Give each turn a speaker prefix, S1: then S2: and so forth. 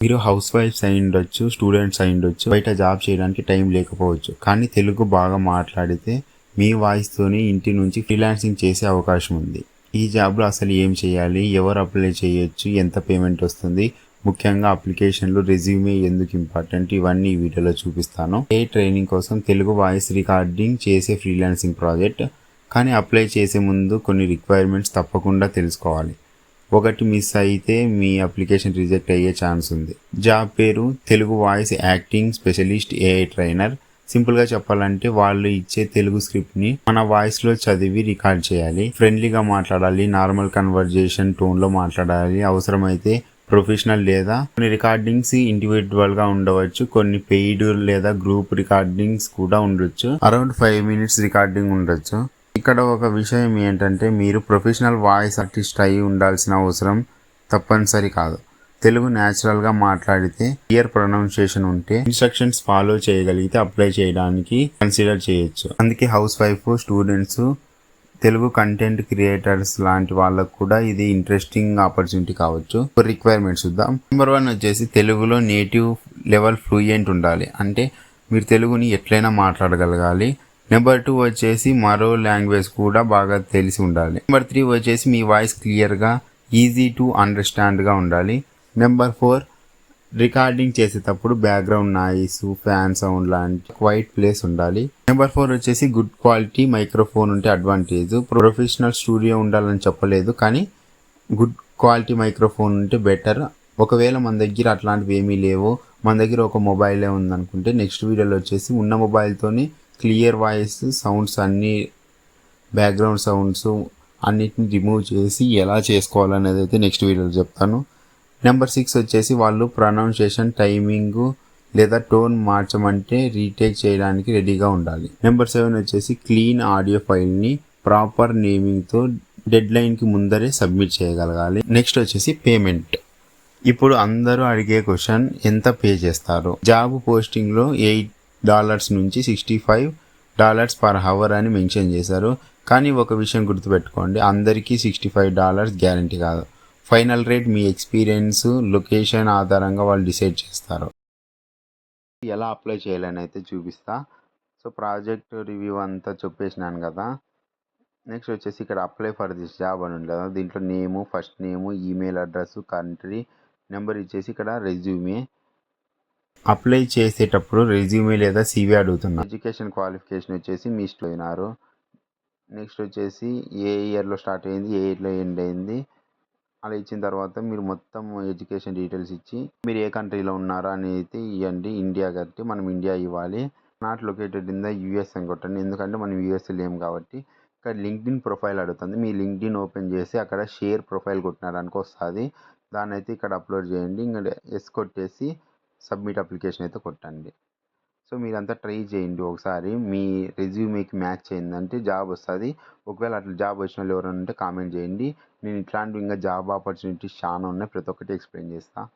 S1: మీరు house wives అయి ఉండొచ్చు, స్టూడెంట్స్ అయి ఉండొచ్చు, బయట జాబ్ చేయడానికి టైం లేకపోవచ్చు, కానీ తెలుగు బాగా మాట్లాడితే మీ వాయిస్తోనే ఇంటి నుంచి ఫ్రీలాన్సింగ్ చేసే అవకాశం ఉంది. ఈ జాబ్లో అసలు ఏం చేయాలి, ఎవరు అప్లై చేయొచ్చు, ఎంత పేమెంట్ వస్తుంది, ముఖ్యంగా అప్లికేషన్లు, రెజ్యూమే ఎందుకు ఇంపార్టెంట్, ఇవన్నీ ఈ వీడియోలో చూపిస్తాను. ఏ ట్రైనింగ్ కోసం తెలుగు వాయిస్ రికార్డింగ్ చేసే ఫ్రీలాన్సింగ్ ప్రాజెక్ట్. కానీ అప్లై చేసే ముందు కొన్ని రిక్వైర్మెంట్స్ తప్పకుండా తెలుసుకోవాలి. ఒకటి మిస్ అయితే మీ అప్లికేషన్ రిజెక్ట్ అయ్యే ఛాన్స్ ఉంది. జాబ్ పేరు Telugu voice acting specialist AI trainer. సింపుల్గా చెప్పాలంటే వాళ్ళు ఇచ్చే తెలుగు స్క్రిప్ట్ని మన వాయిస్లో చదివి రికార్డ్ చేయాలి. ఫ్రెండ్లీగా మాట్లాడాలి, నార్మల్ కన్వర్జేషన్ టోన్లో మాట్లాడాలి. అవసరమైతే ప్రొఫెషనల్ లేదా కొన్ని రికార్డింగ్స్ ఇండివిజువల్గా ఉండవచ్చు, కొన్ని పెయిడ్ లేదా గ్రూప్ రికార్డింగ్స్ కూడా ఉండొచ్చు. అరౌండ్ 5 minutes రికార్డింగ్ ఉండొచ్చు. ఇక్కడ ఒక విషయం ఏంటంటే మీరు ప్రొఫెషనల్ వాయిస్ ఆర్టిస్ట్ అయి ఉండాల్సిన అవసరం తప్పనిసరి కాదు. తెలుగు న్యాచురల్గా మాట్లాడితే, క్లియర్ ప్రొనౌన్సియేషన్ ఉంటే, ఇన్స్ట్రక్షన్స్ ఫాలో చేయగలిగితే అప్లై చేయడానికి కన్సిడర్ చేయొచ్చు. అందుకే house wife, students, Telugu content creators లాంటి వాళ్ళకు కూడా ఇది ఇంట్రెస్టింగ్ ఆపర్చునిటీ కావచ్చు. రిక్వైర్మెంట్స్ చూద్దాం. నెంబర్ 1 వచ్చేసి తెలుగులో నేటివ్ లెవెల్ ఫ్లూయెంట్ ఉండాలి. అంటే మీరు తెలుగుని ఎట్లయినా మాట్లాడగలగాలి. నెంబర్ 2 వచ్చేసి మరో లాంగ్వేజ్ కూడా బాగా తెలిసి ఉండాలి. నెంబర్ 3 వచ్చేసి మీ వాయిస్ క్లియర్గా, ఈజీ టు అండర్స్టాండ్గా ఉండాలి. నెంబర్ 4 రికార్డింగ్ చేసేటప్పుడు బ్యాక్గ్రౌండ్ నాయిస్, ఫ్యాన్ సౌండ్ లాంటి క్వైట్ ప్లేస్ ఉండాలి. నెంబర్ 4 వచ్చేసి గుడ్ క్వాలిటీ మైక్రోఫోన్ ఉంటే అడ్వాంటేజ్. ప్రొఫెషనల్ స్టూడియో ఉండాలని చెప్పలేదు, కానీ గుడ్ క్వాలిటీ మైక్రోఫోన్ ఉంటే బెటర్. ఒకవేళ మన దగ్గర అట్లాంటివి ఏమీ లేవు, మన దగ్గర ఒక మొబైలే ఉందనుకుంటే నెక్స్ట్ వీడియోలో వచ్చేసి ఉన్న మొబైల్తోని క్లియర్ వాయిస్ సౌండ్స్ అన్నీ, బ్యాక్గ్రౌండ్ సౌండ్స్ అన్నిటిని రిమూవ్ చేసి ఎలా చేసుకోవాలనేది అయితే నెక్స్ట్ వీడియోలో చెప్తాను. నెంబర్ 6 వచ్చేసి వాళ్ళు ప్రొనౌన్సియేషన్, టైమింగ్ లేదా టోన్ మార్చమంటే రీటేక్ చేయడానికి రెడీగా ఉండాలి. నెంబర్ 7 వచ్చేసి క్లీన్ ఆడియో ఫైల్ని ప్రాపర్ నేమింగ్తో డెడ్లైన్కి ముందరే సబ్మిట్ చేయగలగాలి. నెక్స్ట్ వచ్చేసి పేమెంట్. ఇప్పుడు అందరూ అడిగే క్వశ్చన్, ఎంత పే చేస్తారు? జాబ్ పోస్టింగ్లో $8 నుంచి $65 per hour అని మెన్షన్ చేశారు. కానీ ఒక విషయం గుర్తుపెట్టుకోండి, అందరికీ $65 గ్యారంటీ కాదు. ఫైనల్ రేట్ మీ ఎక్స్పీరియన్స్, లొకేషన్ ఆధారంగా వాళ్ళు డిసైడ్ చేస్తారు. ఎలా అప్లై చేయాలని అయితే చూపిస్తా. సో ప్రాజెక్ట్ రివ్యూ అంతా చెప్పేసినాను కదా. నెక్స్ట్ వచ్చేసి ఇక్కడ అప్లై ఫర్ దిస్ జాబ్ అని ఉంది కదా, దీంట్లో నేము, ఫస్ట్ నేము, ఈమెయిల్ అడ్రస్, కంట్రీ, నెంబర్ ఇచ్చేసి ఇక్కడ రెజ్యూమే. అప్లై చేసేటప్పుడు రెజ్యూమే లేదా CV అడుగుతున్నా. ఎడ్యుకేషన్ క్వాలిఫికేషన్ వచ్చేసి మీ అయినారు. నెక్స్ట్ వచ్చేసి ఏ ఇయర్లో స్టార్ట్ అయింది, ఏ ఇయర్లో ఎండ్ అయింది, అలా ఇచ్చిన తర్వాత మీరు మొత్తం ఎడ్యుకేషన్ డీటెయిల్స్ ఇచ్చి మీరు ఏ కంట్రీలో ఉన్నారో అని అయితే ఇవ్వండి. ఇండియా కట్టి మనం ఇండియా ఇవ్వాలి. Not located in the US అని కొట్టండి, ఎందుకంటే మనం యూఎస్ఏ లేము కాబట్టి. ఇక్కడ లింక్డ్ఇన్ ప్రొఫైల్ అడుగుతుంది. మీ లింక్డ్ఇన్ ఓపెన్ చేసి అక్కడ షేర్ ప్రొఫైల్ కొట్టినారనుకో వస్తుంది. దాన్ని అయితే ఇక్కడ అప్లోడ్ చేయండి. ఇంకా ఎస్ కొట్టేసి సబ్మిట్ అప్లికేషన్ అయితే కొట్టండి. సో మీరంతా ట్రై చేయండి ఒకసారి. మీ రెజ్యూమేకి మ్యాచ్ అయిందంటే జాబ్ వస్తుంది. ఒకవేళ అట్లా జాబ్ వచ్చిన వాళ్ళు ఎవరైనా ఉంటే కామెంట్ చేయండి. నేను ఇట్లాంటివి ఇంకా జాబ్ ఆపర్చునిటీస్ చాలా ఉన్నాయి, ప్రతి ఒక్కటి ఎక్స్ప్లెయిన్ చేస్తాను.